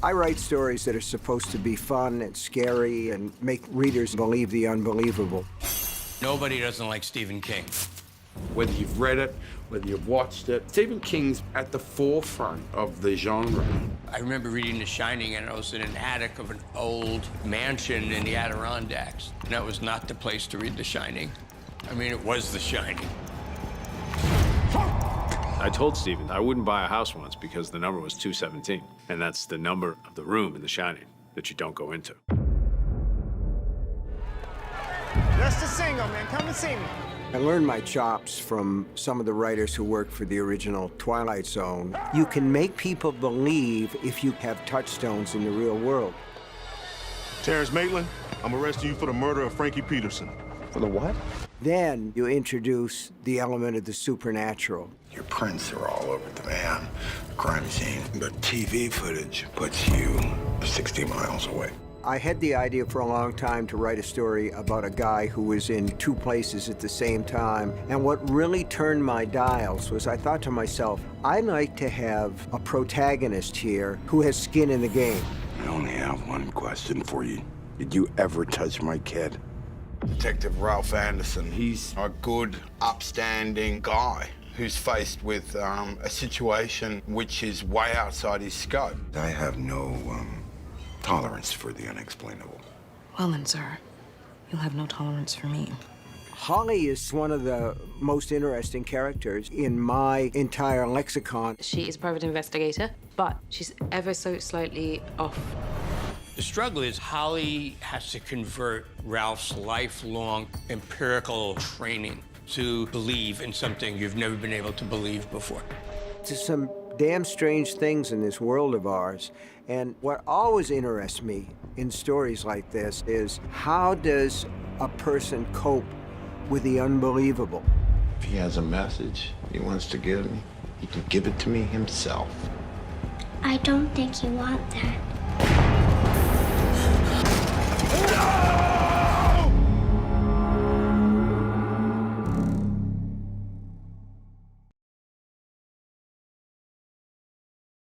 I write stories that are supposed to be fun and scary and make readers believe the unbelievable. Nobody doesn't like Stephen King. Whether you've read it, whether you've watched it, Stephen King's at the forefront of the genre. I remember reading The Shining, and I was in an attic of an old mansion in the Adirondacks. And that was not the place to read The Shining. I mean, it was The Shining. I told Stephen I wouldn't buy a house once because the number was 217, and that's the number of the room in The Shining that you don't go into. Just a single, man. Come and see me. I learned my chops from some of the writers who worked for the original Twilight Zone. You can make people believe if you have touchstones in the real world. Terrence Maitland, I'm arresting you for the murder of Frankie Peterson. For the what? Then you introduce the element of the supernatural. Your prints are all over the van, crime scene, but TV footage puts you 60 miles away. I had the idea for a long time to write a story about a guy who was in two places at the same time. And what really turned my dials was I thought to myself, I'd like to have a protagonist here who has skin in the game. I only have one question for you. Did you ever touch my kid? Detective Ralph Anderson, he's a good, upstanding guy who's faced with a situation which is way outside his scope. I have no tolerance for the unexplainable. Well then, sir, you'll have no tolerance for me. Holly is one of the most interesting characters in my entire lexicon. She is a private investigator, but she's ever so slightly off. The struggle is Holly has to convert Ralph's lifelong empirical training to believe in something you've never been able to believe before. There's some damn strange things in this world of ours. And what always interests me in stories like this is how does a person cope with the unbelievable? If he has a message he wants to give me, he can give it to me himself. I don't think you want that.